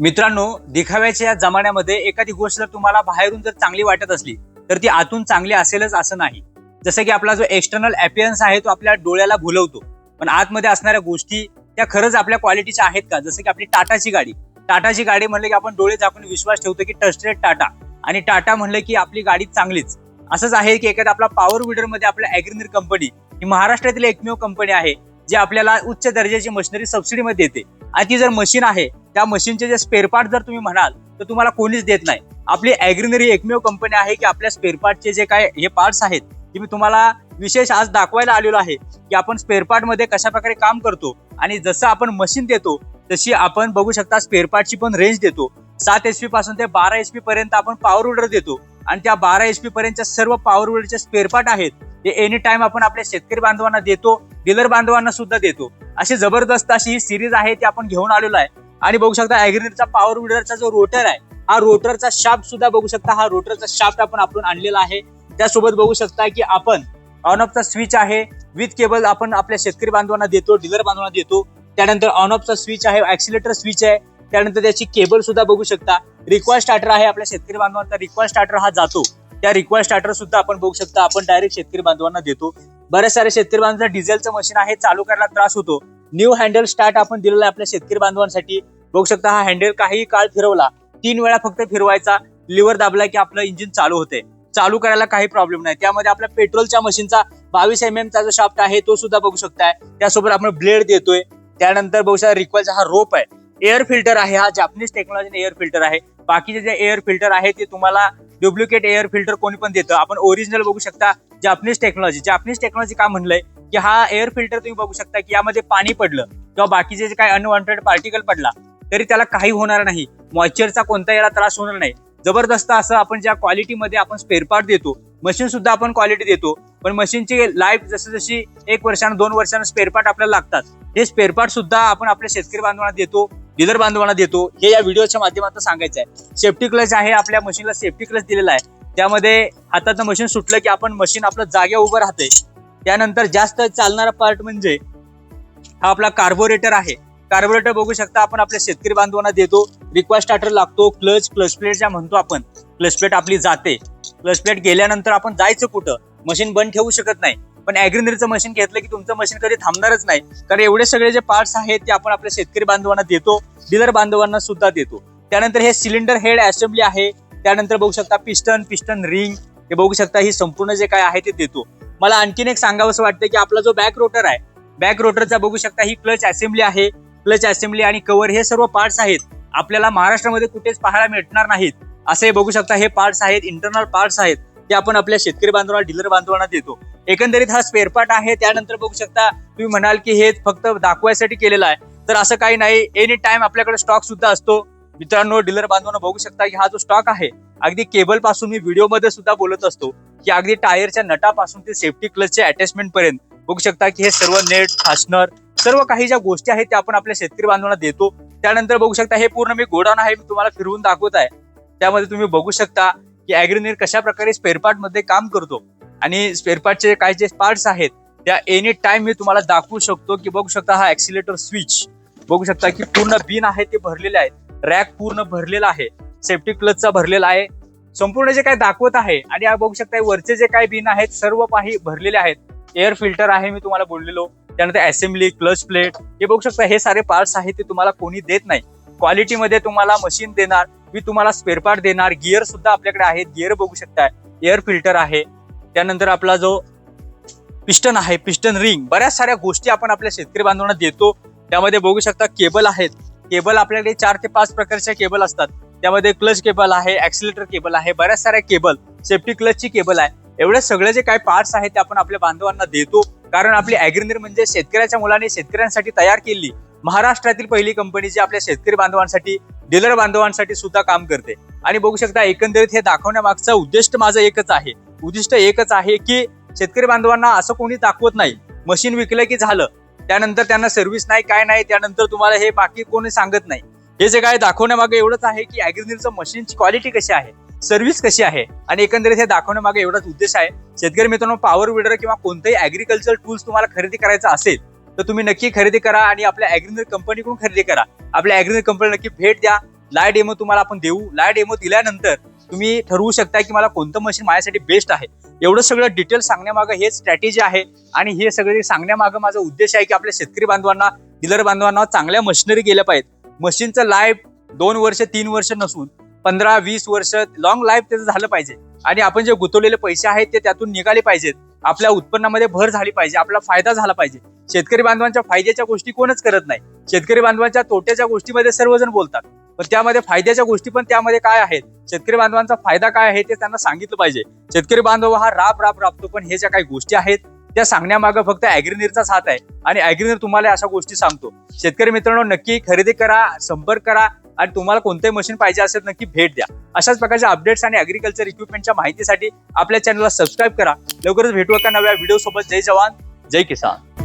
मित्रांनो, दिखाव्याच्या या जमान्यामध्ये एखादी गोष्ट जर तुम्हाला बाहेरून जर चांगली वाटत असली तर ती आतून चांगली असेलच असं नाही. जसं की आपला जो एक्सटर्नल अपीयरन्स आहे तो आपल्या डोळ्याला भुलवतो, पण आतमध्ये असणाऱ्या गोष्टी त्या खरंच आपल्या क्वालिटीच्या आहेत का? जसं की आपली टाटाची गाडी म्हणलं की आपण डोळे झाकून विश्वास ठेवतो की ट्रस्टेड टाटा, आणि टाटा म्हणलं की आपली गाडी चांगलीच. असंच आहे की एखादा आपला पॉवर विडर मध्ये आपल्या ॲग्रीनर कंपनी ही महाराष्ट्रातील एकमेव कंपनी आहे जी आपल्याला उच्च दर्जाची मशिनरी सबसिडीमध्ये देते. आणि ती जर मशीन आहे त्या मशीनचे जे स्पेअर पार्ट जर तुम्ही म्हणाल तर तुम्हाला कोणीच देत नाही. आपली ॲग्रीनर ही एकमेव कंपनी आहे की आपल्या स्पेअर पार्टचे जे काय हे पार्ट्स आहेत ते मी तुम्हाला विशेष आज दाखवायला आलेलो आहे की आपण स्पेअर पार्ट मध्ये कशा प्रकारे काम करतो. आणि जसं आपण मशीन देतो तशी आपण बघू शकता स्पेअर पार्टची पण रेंज देतो. 7 HP पासून ते 12 HP पर्यंत आपण पॉवर विडर देतो. आणि त्या 12 HP पर्यंतच्या सर्व पॉवर विडरचे स्पेअर पार्ट आहेत ते एनी टाइम आपण आपल्या शेतकरी बांधवांना देतो, डीलर बांधवांना सुद्धा देतो. अशी जबरदस्त अशी ही सिरीज आहे ती आपण घेऊन आलेलो आहे. आणि बघू शकता ॲग्रीनरचा पॉवर विडरचा जो रोटर आहे हा रोटरचा शाफ्ट सुद्धा बघू शकता. हा रोटरचा शाफ्ट आपण आणलेला आहे. त्यासोबत बघू शकता की आपण ऑन ऑफचा स्विच आहे विथ केबल आपण आपल्या शेतकरी बांधवांना देतो, डीलर बांधवांना देतो. त्यानंतर ऑन ऑफचा स्विच आहे, ॲक्सिलेटर स्विच आहे. त्यानंतर त्याची केबल सुद्धा बघू शकता. रिक्वायर स्टार्टर आहे, आपल्या शेतकरी बांधवांचा रिक्वायर स्टार्टर हा जातो. त्या रिक्वायर स्टार्टर सुद्धा आपण बघू शकता आपण डायरेक्ट शेतकरी बांधवांना देतो. बऱ्याच सारे शेतकरी बांधवांचा डिझेलचं मशीन आहे, चालू करायला त्रास होतो. न्यू हँडल स्टार्ट आपण दिलेला आहे आपल्या शेतकरी बांधवांसाठी. बघू शकता हा हँडल काही काळ फिरवला, 3 वेळा फक्त फिरवायचा, लिव्हर दाबला की आपलं इंजिन चालू होते. चालू करायला काही प्रॉब्लेम नाही. त्यामध्ये आपल्या पेट्रोलच्या मशीनचा 22 mm चा जो शाफ्ट आहे तो सुद्धा बघू शकताय. त्यासोबत आपण ब्लेड देतोय. त्यानंतर बघू शकता रिक्वायरचा हा रोप आहे. एअर फिल्टर आहे, हा जॅपनीज टेक्नॉलॉजी एअर फिल्टर आहे. बाकीचे जे एअर फिल्टर आहे ते तुम्हाला डुप्लिकेट एअर फिल्टर कोणी पण देतं. आपण ओरिजिनल बघू शकता जॅपनीज टेक्नॉलॉजी का म्हणलंय की हा एअर फिल्टर तुम्ही बघू शकता की यामध्ये पाणी पडलं किंवा बाकीचे जे काही अनवॉन्टेड पार्टिकल पडला तरी त्याला काही होणार नाही, मॉइश्चरचा कोणता याला त्रास होणार नाही. जबरदस्त असं आपण ज्या क्वालिटीमध्ये आपण स्पेअर पार्ट देतो, मशीन सुद्धा आपण क्वालिटी देतो. पण मशीनची लाईफ जशी 1 वर्षानं 2 वर्षानं स्पेअर पार्ट आपल्याला लागतात. हे स्पेअर पार्ट सुद्धा आपण आपल्या शेतकरी बांधवांना देतो, डीलर बांधवांना देतो. हे या व्हिडिओच्या माध्यमातून सांगायचं आहे. सेफ्टी क्लच आहे, आपल्या मशीनला सेफ्टी क्लच दिलेला आहे. त्यामध्ये हाताचं मशीन सुटलं की आपण मशीन आपलं जागेवर उभं राहते. त्यानंतर जास्त चालणारा पार्ट म्हणजे हा आपला कार्बोरेटर आहे. कार्बोरेटर बघू शकता आपण आपल्या शेतकरी बांधवांना देतो. रिक्वायर स्टार्टर लागतो, क्लच प्लेट ज्या म्हणतो आपण, क्लच प्लेट आपली जाते. क्लच प्लेट गेल्यानंतर आपण जायचं कुठं, मशीन बंद ठेवू शकत नाही. पण ॲग्रीनरचं मशीन घेतलं की तुमचं मशीन कधी थांबणारच नाही, कारण एवढे सगळे जे पार्ट्स आहेत ते आपण आपल्या शेतकरी बांधवांना देतो, डीलर बांधवांना सुद्धा देतो. त्यानंतर हे सिलेंडर हेड असेंब्ली आहे. त्यानंतर बघू शकता पिस्टन रिंग, हे बघू शकता ही संपूर्ण जे काय आहे ते देतो. मला आणखीन एक सांगावंसं वाटतं की आपला जो बॅक रोटर आहे, बॅक रोटरचा बघू शकता ही क्लच असेंब्ली आहे. क्लच असेंब्ली आणि कव्हर हे सर्व पार्ट्स आहेत आपल्याला महाराष्ट्रामध्ये कुठेच पाहायला मिळणार नाहीत. असे बघू शकता हे पार्ट्स आहेत, इंटरनल पार्ट्स आहेत, ते आपण आपल्या शेतकरी बांधवांना डीलर बांधवांना देतो. एकंदरीत हा स्पेअर पार्ट आहे. त्यानंतर बघू शकता तुम्ही म्हणाल की हे फक्त दाखवायसाठी केलेलं आहे, तर असं काही नाही. एनी टाइम आपल्याकडे स्टॉक सुद्धा असतो. मित्रांनो, डीलर बांधवांना बघू शकता की हा जो स्टॉक आहे अगदी केबल पासून मी व्हिडिओमध्ये सुद्धा बोलत असतो की अगदी टायरच्या नटापासून ते सेफ्टी क्लचच्या अटॅचमेंट पर्यंत बघू शकता की हे सर्व नेट, फास्टनर, सर्व काही ज्या गोष्टी आहेत त्या आपण आपल्या शेतकरी बांधवांना देतो. त्यानंतर बघू शकता हे पूर्ण मी गोडाऊन आहे, मी तुम्हाला फिरवून दाखवत आहे. त्यामध्ये तुम्ही बघू शकता की ॲग्रीनर कशा प्रकारे स्पेअर पार्ट मध्ये काम करतो आणि स्पेअर पार्टचे काय जे पार्ट्स आहेत त्या एनी टाइम मी तुम्हाला दाखवू शकतो. की बघू शकता हा ॲक्सिलेटर स्विच बघू शकता की पूर्ण बिन आहे ते भरलेले आहेत. रॅक पूर्ण भरलेला आहे, सेफ्टी क्लचचा भरलेला आहे. संपूर्ण जे काय दाखवत आहे आणि बघू शकता वरचे जे काय बिन आहेत सर्व काही भरलेले आहेत. एअर फिल्टर आहे मी तुम्हाला बोललेलो. त्यानंतर असेंब्ली, क्लच प्लेट, हे बघू शकता हे सारे पार्ट्स आहेत ते तुम्हाला कोणी देत नाही. क्वालिटीमध्ये तुम्हाला मशीन देणार, मी तुम्हाला स्पेअर पार्ट देणार. गिअर सुद्धा आपल्याकडे आहेत, गिअर बघू शकता. एअर फिल्टर आहे. त्यानंतर आपला जो पिस्टन आहे, पिस्टन रिंग, बऱ्याच साऱ्या गोष्टी आपण आपल्या शेतकरी बांधवांना देतो. त्यामध्ये बघू शकता केबल आहेत. केबल आपल्याकडे 4 ते 5 प्रकारच्या केबल असतात. त्यामध्ये क्लच केबल आहे, ॲक्सिलेटर केबल आहे, बऱ्याच साऱ्या केबल, सेफ्टी क्लचची केबल आहे. एवढे सगळे जे काही पार्ट्स आहेत ते आपण आपल्या बांधवांना देतो. कारण आपली ॲग्रीनर म्हणजे शेतकऱ्याच्या मुलाने शेतकऱ्यांसाठी तयार केली महाराष्ट्रातील पहिली कंपनी जी आपल्या शेतकरी बांधवांसाठी, डीलर बांधवांसाठी सुद्धा काम करते. आणि बघू शकता एकंदरीत हे दाखवण्यामागचा उद्दिष्ट माझं एकच आहे की शेतकरी बांधवांना असं कोणी दाखवत नाही मशीन विकलं की झालं, त्यानंतर त्यांना सर्व्हिस नाही, काय नाही, त्यानंतर तुम्हाला हे बाकी कोणी सांगत नाही. हे जे काय दाखवण्यामागे एवढंच आहे की ॲग्रीनरचं मशीनची क्वालिटी कशी आहे, सर्व्हिस कशी आहे, आणि एकंदरीत हे दाखवण्यामागे एवढाच उद्देश आहे. शेतकरी मित्रांनो, पॉवर विडर किंवा कोणतेही ॲग्रिकल्चर टूल्स तुम्हाला खरेदी करायचं असेल तर तुम्ही नक्की खरेदी करा आणि आपल्या ॲग्रीनर कंपनीकडून खरेदी करा. आपल्या ॲग्रीनर कंपनीला नक्की भेट द्या. लाईव्ह डेमो तुम्हाला आपण देऊ. लाईव्ह डेमो दिल्यानंतर तुम्ही ठरवू शकता की मला कोणतं मशीन माझ्यासाठी बेस्ट आहे. एवढं सगळं डिटेल सांगण्यामागं हेच स्ट्रॅटेजी आहे आणि हे सगळे सांगण्यामागं माझा उद्देश आहे की आपल्या शेतकरी बांधवांना, डीलर बांधवांना चांगल्या मशिनरी गेल्या पाहिजेत. मशीनचं लाईव्ह 2 वर्ष 3 वर्ष नसून 15-20 वर्ष लॉंग लाईफ त्याचं झालं पाहिजे आणि आपण जे गुंतवलेले पैसे आहेत ते त्यातून निघाले पाहिजेत. आपल्या उत्पन्नामध्ये भर झाली पाहिजे, आपला फायदा झाला पाहिजे. शेतकरी बांधवांच्या फायद्याच्या गोष्टी कोणच करत नाही. शेतकरी बांधवांच्या तोट्याच्या गोष्टीमध्ये सर्वजण बोलतात, पण त्यामध्ये फायद्याच्या गोष्टी पण त्यामध्ये काय आहेत, शेतकरी बांधवांचा फायदा काय आहे ते त्यांना सांगितलं पाहिजे. शेतकरी बांधव हा राबतो, पण हे ज्या काही गोष्टी आहेत त्या सांगण्यामागं फक्त ॲग्रीनीरचाच हात आहे आणि ॲग्रीनीर तुम्हाला अशा गोष्टी सांगतो. शेतकरी मित्रांनो, नक्की खरेदी करा, संपर्क करा आणि तुम्हाला कोणतेही मशीन पाहिजे असेल नक्की भेट द्या. अशाच प्रकारच्या अपडेट्स आणि ॲग्रिकल्चर इक्विपमेंटच्या माहितीसाठी आपल्या चॅनलला सबस्क्राईब करा. लवकरच भेटू एका नव्या व्हिडिओ सोबत. जय जवान, जय किसान.